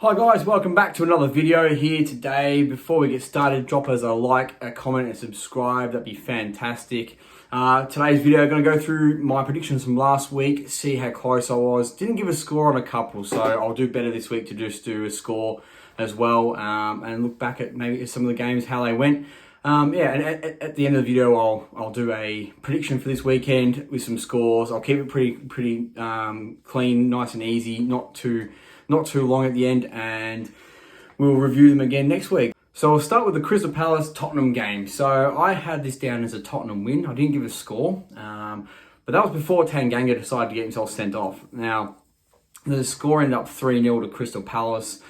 Hi guys, welcome back to another video here today. Before we get started, drop us a like, a comment and subscribe. That'd be fantastic. Today's video, I'm going to go through my predictions from last week, see how close I was. Didn't give a score on a couple, so I'll do better this week to just do a score as well, and look back at maybe some of the games, how they went. And at the end of the video, I'll do a prediction for this weekend with some scores. I'll keep it pretty clean, nice and easy, not too long at the end, and we'll review them again next week. So I'll start with the Crystal Palace Tottenham game. So I had this down as a Tottenham win. I didn't give a score, but that was before Tanganga decided to get himself sent off. Now, the score ended up 3-0 to Crystal Palace.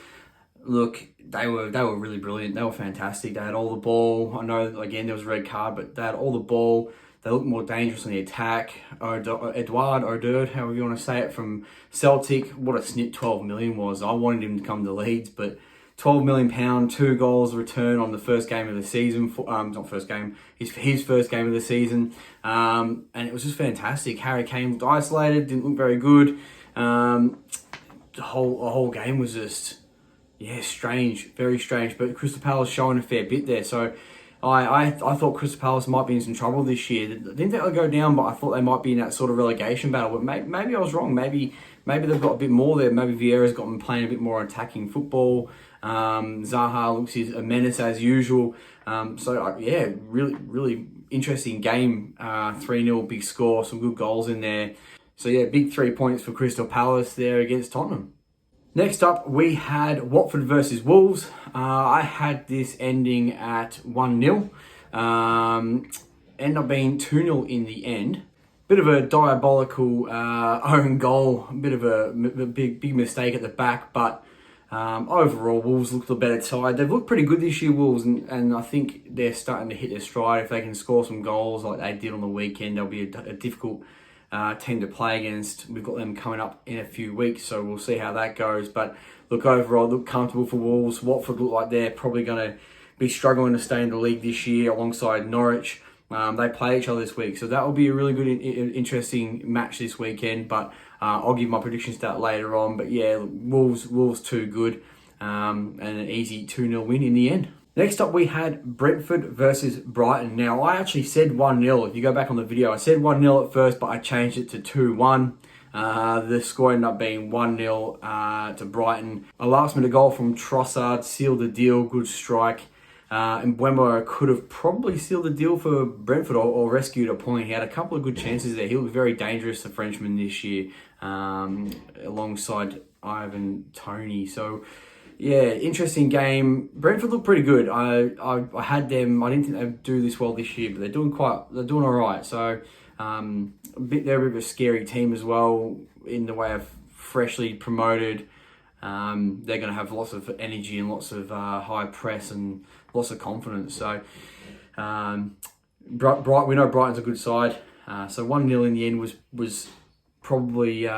Look, they were really brilliant. They were fantastic. They had all the ball. I know, again, there was a red card, but they had all the ball. They looked more dangerous in the attack. Edouard, however you want to say it, from Celtic. What a snip 12 million was. I wanted him to come to Leeds, but £12 million, 2 goals return on the first game of the season. Not first game, his first game of the season. And it was just fantastic. Harry Kane looked isolated, didn't look very good. The whole game was just, strange, very strange. But Crystal Palace showing a fair bit there. So I thought Crystal Palace might be in some trouble this year. Didn't think they'd go down, but I thought they might be in that sort of relegation battle. But maybe I was wrong. Maybe they've got a bit more there. Maybe Vieira's got them playing a bit more attacking football. Zaha looks a menace as usual. Really interesting game. 3-0, big score, some good goals in there. So big 3 points for Crystal Palace there against Tottenham. Next up, we had Watford versus Wolves. I had this ending at 1-0. Ended up being 2-0 in the end. Bit of a diabolical own goal, a bit of a big mistake at the back, but overall, Wolves looked the better side. They've looked pretty good this year, Wolves, and I think they're starting to hit their stride. If they can score some goals like they did on the weekend, they'll be a difficult team to play against. We've got them coming up in a few weeks, so we'll see how that goes. But look, overall, look comfortable for Wolves. Watford look like they're probably going to be struggling to stay in the league this year alongside Norwich. They play each other this week, so that will be a really good, interesting match this weekend. But I'll give my predictions to that later on. But Wolves too good, and an easy 2-0 win in the end. Next up, we had Brentford versus Brighton. Now, I actually said 1-0. If you go back on the video, I said 1-0 at first, but I changed it to 2-1. The score ended up being 1-0 to Brighton. A last-minute goal from Trossard sealed the deal. Good strike. And Mbeumo could have probably sealed the deal for Brentford or rescued a point. He had a couple of good chances there. He looked very dangerous, the Frenchman, this year, alongside Ivan Toney. So, interesting game. Brentford looked pretty good. I had them. I didn't think they'd do this well this year, but they're doing all right. So they're a bit of a scary team as well in the way of freshly promoted. They're going to have lots of energy and lots of high press and lots of confidence. So we know Brighton's a good side. So 1-0 in the end was probably.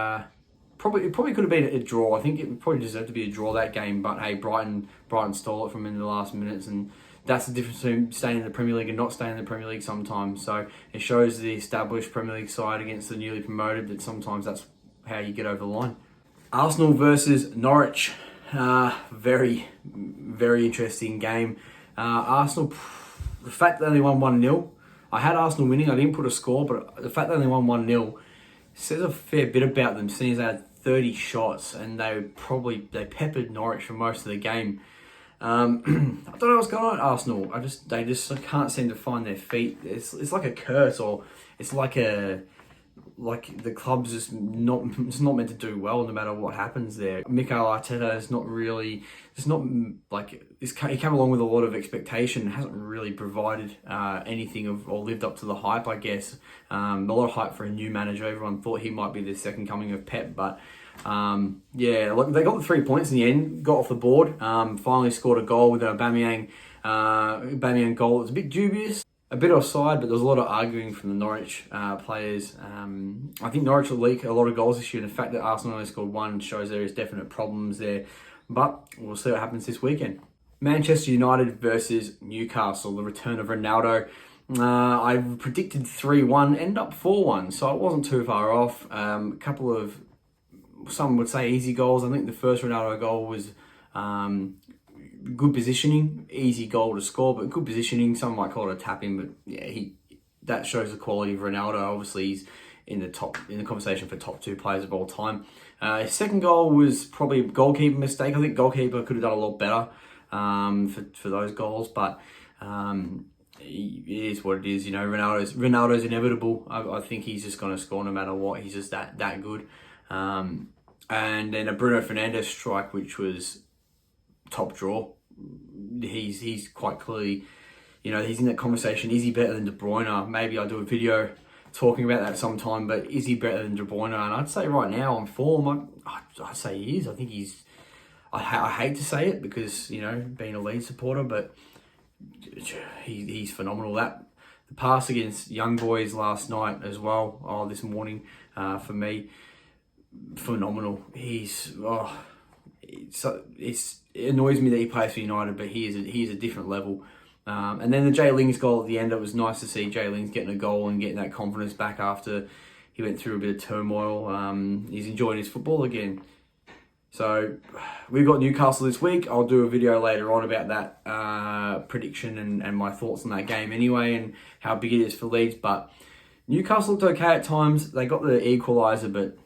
It probably could have been a draw. I think it probably deserved to be a draw, that game. But hey, Brighton stole it from in the last minutes, and that's the difference between staying in the Premier League and not staying in the Premier League sometimes. So it shows the established Premier League side against the newly promoted that sometimes that's how you get over the line. Arsenal versus Norwich. Very, very interesting game. Arsenal, the fact that they only won 1-0, I had Arsenal winning. I didn't put a score, but the fact that they only won 1-0 says a fair bit about them, seeing as they had 30 shots and they peppered Norwich for most of the game. I don't know what's going on at Arsenal. They just can't seem to find their feet. It's like a curse, or it's like the club's just not meant to do well no matter what happens there. Mikel Arteta is not really, he came along with a lot of expectation, hasn't really provided anything or lived up to the hype, I guess. A lot of hype for a new manager. Everyone thought he might be the second coming of Pep, but they got the 3 points in the end, got off the board, finally scored a goal with an Aubameyang goal. It was a bit dubious. A bit offside, but there was a lot of arguing from the Norwich players. I think Norwich will leak a lot of goals this year, and the fact that Arsenal only scored one shows there is definite problems there. But we'll see what happens this weekend. Manchester United versus Newcastle, the return of Ronaldo. I predicted 3-1, ended up 4-1, so it wasn't too far off. A couple of, some would say, easy goals. I think the first Ronaldo goal was Good positioning, easy goal to score, but good positioning. Some might call it a tap-in, but yeah, that shows the quality of Ronaldo. Obviously, he's in the conversation for top 2 players of all time. His second goal was probably a goalkeeper mistake. I think goalkeeper could have done a lot better for those goals, but it is what it is. You know, Ronaldo's inevitable. I think he's just going to score no matter what. He's just that good. And then a Bruno Fernandes strike, which was top draw. He's quite clearly, you know, he's in that conversation. Is he better than De Bruyne? Maybe I'll do a video talking about that sometime, but is he better than De Bruyne? And I'd say right now on form, I'd say he is. I think he's, I hate to say it because, you know, being a Leeds supporter, but he's phenomenal. The pass against Young Boys last night as well, this morning, for me, phenomenal. It annoys me that he plays for United, but he is a different level. And then the Jay Lings goal at the end, it was nice to see Jay Lings getting a goal and getting that confidence back after he went through a bit of turmoil. He's enjoying his football again. So we've got Newcastle this week. I'll do a video later on about that prediction and my thoughts on that game anyway, and how big it is for Leeds. But Newcastle looked okay at times. They got the equaliser, but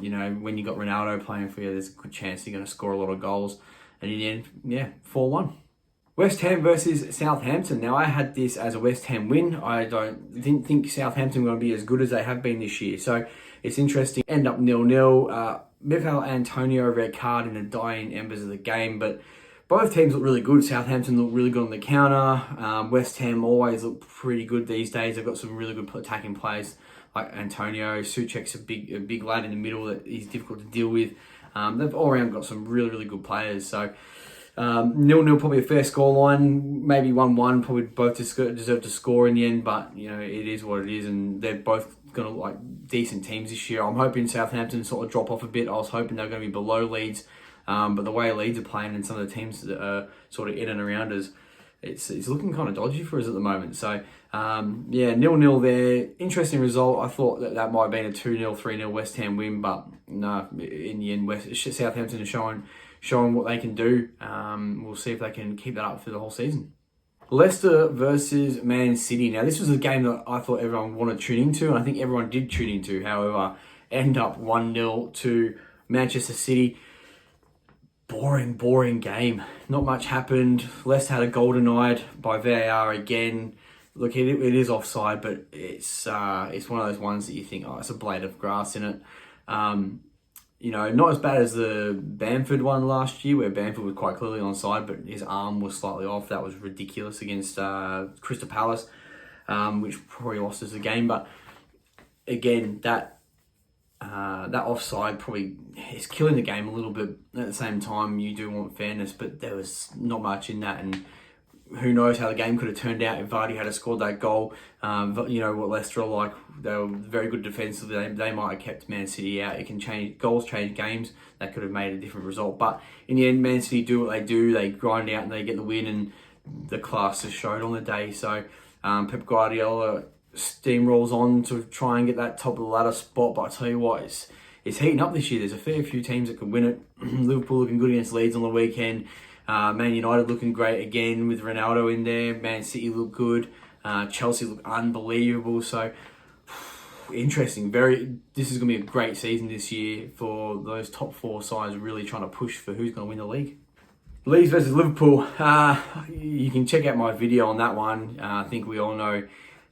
you know, when you got Ronaldo playing for you, there's a good chance you're going to score a lot of goals. And in the end, yeah, 4-1. West Ham versus Southampton. Now, I had this as a West Ham win. I didn't think Southampton were going to be as good as they have been this year. So it's interesting. End up 0-0. Mikel Antonio red card in the dying embers of the game. But both teams look really good. Southampton look really good on the counter. West Ham always look pretty good these days. They've got some really good attacking players like Antonio. Souček's a big lad in the middle that he's difficult to deal with. They've all around got some really, really good players. So 0-0 probably a fair scoreline. Maybe 1-1. Probably both deserve to score in the end. But you know, it is what it is, and they're both going to look like decent teams this year. I'm hoping Southampton sort of drop off a bit. I was hoping they're going to be below Leeds, but the way Leeds are playing and some of the teams that are sort of in and around us, it's looking kind of dodgy for us at the moment. So yeah, 0-0 there. Interesting result. I thought that might have been a 2-0, 3-0 West Ham win, but no, in the end, Southampton is showing what they can do. We'll see if they can keep that up for the whole season. Leicester versus Man City. Now, this was a game that I thought everyone wanted to tune into, and I think everyone did tune into. However, end up 1-0 to Manchester City. Boring game. Not much happened. Leicester had a goal denied by VAR again. Look, it is offside, but it's one of those ones that you think, oh, it's a blade of grass in it. You know, not as bad as the Bamford one last year, where Bamford was quite clearly onside, but his arm was slightly off. That was ridiculous against Crystal Palace, which probably lost us the game. But again, that offside probably is killing the game a little bit. At the same time, you do want fairness, but there was not much in that, and who knows how the game could have turned out if Vardy had scored that goal. But you know what Leicester are like. They were very good defensively. They might have kept Man City out. It can change. Goals change games. That could have made a different result. But in the end, Man City do what they do. They grind out and they get the win, and the class is showed on the day. So Pep Guardiola steamrolls on to try and get that top of the ladder spot. But I tell you what, it's heating up this year. There's a fair few teams that could win it. Liverpool looking good against Leeds on the weekend. Man United looking great again with Ronaldo in there. Man City look good. Chelsea look unbelievable. So interesting. This is going to be a great season this year for those top 4 sides really trying to push for who's going to win the league. Leeds versus Liverpool. You can check out my video on that one. I think we all know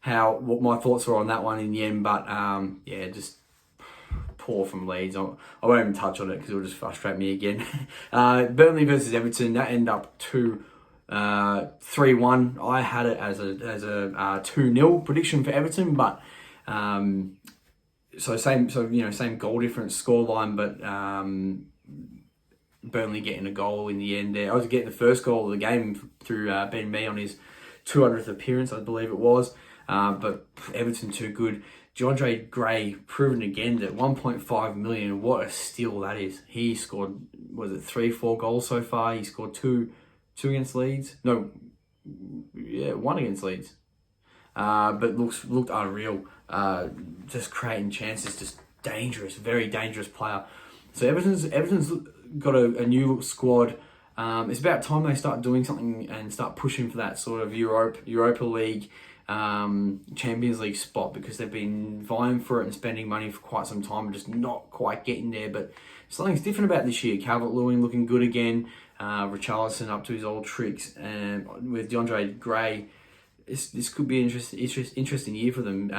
what my thoughts were on that one in the end. But yeah, just poor from Leeds. I won't even touch on it because it'll just frustrate me again. Burnley versus Everton. That ended up 3-1. I had it as a 2-0 prediction for Everton, but same goal difference scoreline, but Burnley getting a goal in the end there. I was getting the first goal of the game through Ben Mee on his 200th appearance, I believe it was. But Everton too good. DeAndre Gray proven again that 1.5 million, what a steal that is. He scored, 3-4 goals so far. He scored two against Leeds. No, yeah, 1 against Leeds. But looked unreal. Just creating chances, just dangerous, very dangerous player. So Everton's got a new squad. It's about time they start doing something and start pushing for that sort of Europa League, Champions League spot, because they've been vying for it and spending money for quite some time, just not quite getting there. But something's different about this year. Calvert-Lewin looking good again. Richarlison up to his old tricks, and with DeAndre Gray, this could be an interesting year for them.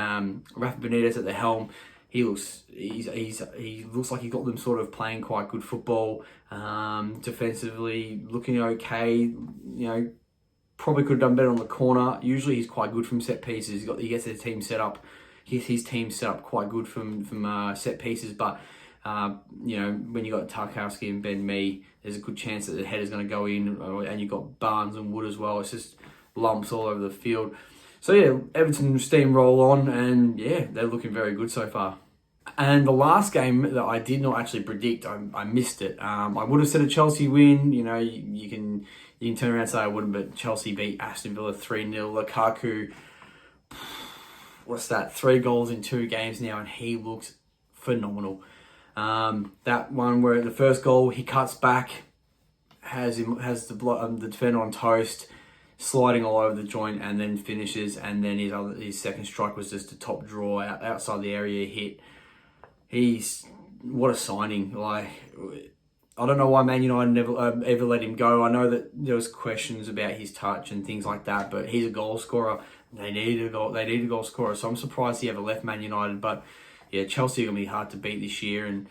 Rafa Benitez at the helm. He looks like he got them sort of playing quite good football. Defensively looking okay. Probably could have done better on the corner. Usually he's quite good from set pieces. He gets his team set up. His team set up quite good from set pieces. But when you got Tarkowski and Ben Mee, there's a good chance that the header's going to go in. And you've got Barnes and Wood as well. It's just lumps all over the field. So yeah, Everton steamroll on, and yeah, they're looking very good so far. And the last game that I did not actually predict, I missed it. I would have said a Chelsea win. You can turn around and say I wouldn't, but Chelsea beat Aston Villa 3-0. Lukaku, what's that? 3 goals in 2 games now, and he looks phenomenal. That one where the first goal he cuts back, has the defender on toast, sliding all over the joint, and then finishes. And then his second strike was just a top draw outside the area hit. What a signing! Like, I don't know why Man United never ever let him go. I know that there was questions about his touch and things like that, but he's a goal scorer. They needed a goal scorer, so I'm surprised he ever left Man United. But yeah, Chelsea are gonna be hard to beat this year, and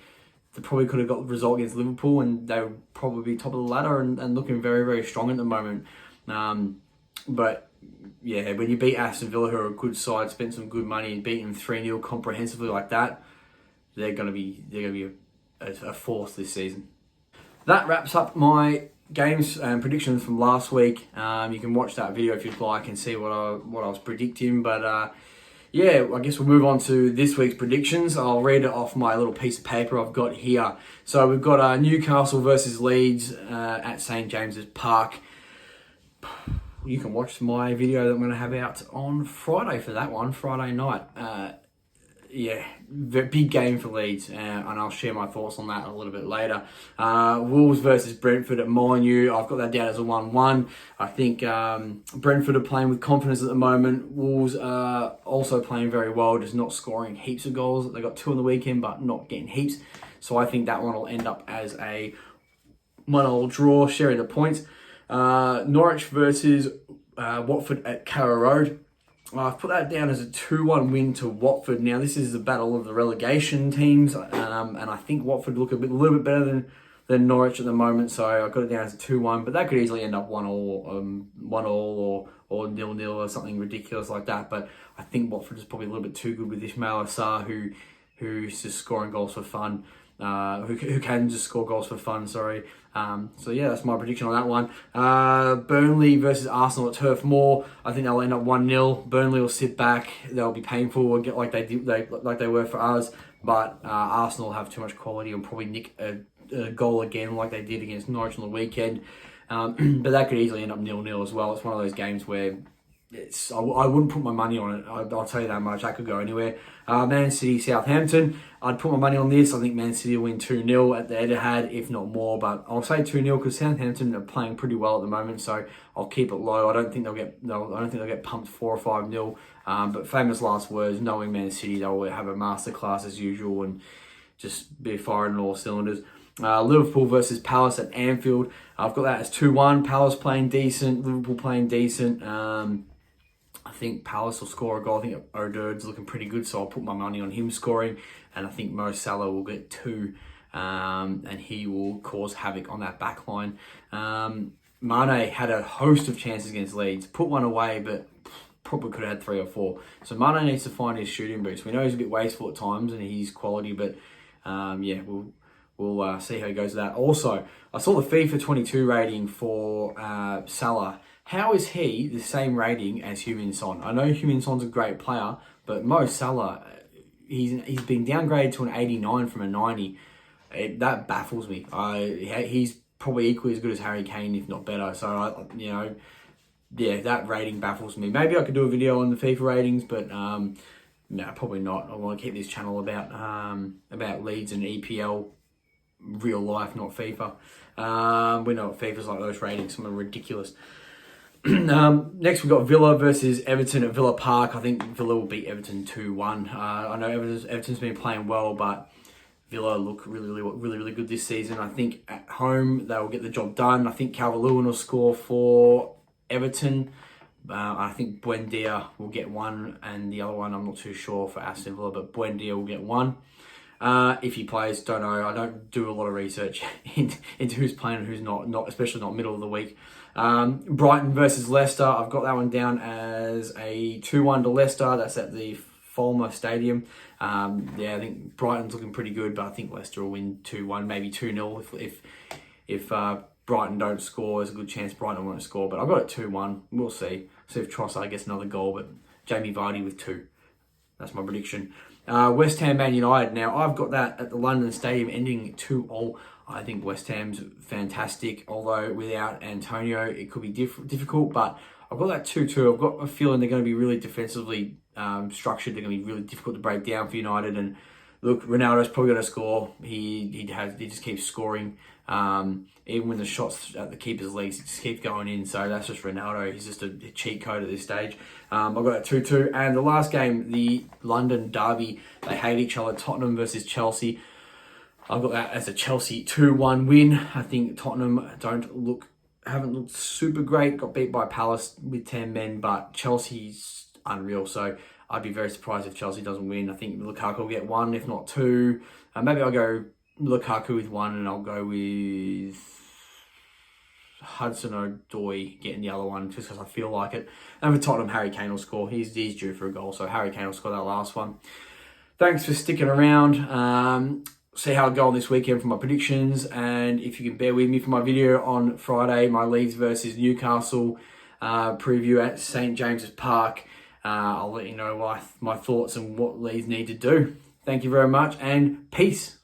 they probably could have got the result against Liverpool, and they would probably be top of the ladder and looking very, very strong at the moment. But yeah, when you beat Aston Villa, who are a good side, spent some good money, and beat them 3-0 comprehensively like that, they're gonna be a force this season. That wraps up my games and predictions from last week. You can watch that video if you'd like and see what I was predicting. But yeah, I guess we'll move on to this week's predictions. I'll read it off my little piece of paper I've got here. So we've got Newcastle versus Leeds at St James's Park. You can watch my video that I'm going to have out on Friday for that one, Friday night. Yeah, big game for Leeds, and I'll share my thoughts on that a little bit later. Wolves versus Brentford at Molineux. I've got that down as a 1-1. I think Brentford are playing with confidence at the moment. Wolves are also playing very well, just not scoring heaps of goals. They got 2 on the weekend, but not getting heaps. So I think that one will end up as a 1-1 draw, sharing the points. Norwich versus Watford at Carrow Road. I've put that down as a 2-1 win to Watford. Now, this is the battle of the relegation teams, and I think Watford look a little bit better than Norwich at the moment, so I got it down as a 2-1, but that could easily end up 1-1 or 0-0 or something ridiculous like that. But I think Watford is probably a little bit too good with Ismail Assar, who's just scoring goals for fun. Who can just score goals for fun, sorry. So yeah, that's my prediction on that one. Burnley versus Arsenal at Turf Moor. I think they'll end up 1-0. Burnley will sit back. They'll be painful, get like they were for us. But Arsenal have too much quality and probably nick a goal again like they did against Norwich on the weekend. But that could easily end up 0-0 as well. It's one of those games where I wouldn't put my money on it. I'll tell you that much. That could go anywhere. Man City, Southampton. I'd put my money on this. I think Man City will win 2-0 at the Etihad, if not more. But I'll say 2-0 because Southampton are playing pretty well at the moment. So I'll keep it low. I don't think they'll get pumped 4 or 5-0. But famous last words. Knowing Man City, they'll have a masterclass as usual and just be firing on all cylinders. Liverpool versus Palace at Anfield. I've got that as 2-1. Palace playing decent. Liverpool playing decent. I think Palace will score a goal. I think Odegaard's looking pretty good, so I'll put my money on him scoring. And I think Mo Salah will get 2, and he will cause havoc on that back line. Mane had a host of chances against Leeds. Put one away, but probably could have had 3 or 4. So Mane needs to find his shooting boots. We know he's a bit wasteful at times, and he's quality, but yeah, we'll see how he goes with that. Also, I saw the FIFA 22 rating for Salah. How is he the same rating as Heung-min Son? I know Heung-min Son's a great player, but Mo Salah, he's been downgraded to an 89 from a 90. That baffles me. He's probably equally as good as Harry Kane, if not better. So, yeah, that rating baffles me. Maybe I could do a video on the FIFA ratings, but no, probably not. I want to keep this channel about Leeds and EPL, real life, not FIFA. We know what FIFA's like, those ratings, some are ridiculous. Next, we've got Villa versus Everton at Villa Park. I think Villa will beat Everton 2-1. I know Everton's been playing well, but Villa look really good this season. I think at home they will get the job done. I think Calvert-Lewin will score for Everton. I think Buendia will get one, and the other one I'm not too sure for Aston Villa, but Buendia will get one. If he plays, don't know. I don't do a lot of research into who's playing and who's not, especially not middle of the week. Brighton versus Leicester. I've got that one down as a 2-1 to Leicester. That's at the Fulmer Stadium. I think Brighton's looking pretty good, but I think Leicester will win 2-1, maybe 2-0 if Brighton don't score. There's a good chance Brighton won't score, but I've got it 2-1. We'll see. See if Trossard gets another goal, but Jamie Vardy with 2. That's my prediction. West Ham Man United. Now, I've got that at the London Stadium ending 2-0. I think West Ham's fantastic, although without Antonio, it could be difficult, but I've got that 2-2. I've got a feeling they're going to be really defensively structured. They're going to be really difficult to break down for United. And look, Ronaldo's probably going to score. He just keeps scoring. Even when the shots at the keeper's legs, it just keeps going in. So that's just Ronaldo. He's just a cheat code at this stage. I've got that 2-2. And the last game, the London derby, they hate each other. Tottenham versus Chelsea. I've got that as a Chelsea 2-1 win. I think Tottenham haven't looked super great. Got beat by Palace with 10 men, but Chelsea's unreal. So I'd be very surprised if Chelsea doesn't win. I think Lukaku will get 1, if not 2. Maybe I'll go Lukaku with 1, and I'll go with Hudson-Odoi getting the other one just because I feel like it. And for Tottenham, Harry Kane will score. He's due for a goal, so Harry Kane will score that last one. Thanks for sticking around. See how I go on this weekend for my predictions, and if you can bear with me for my video on Friday, my Leeds versus Newcastle preview at St James's Park. I'll let you know my thoughts and what Leeds need to do. Thank you very much, and peace.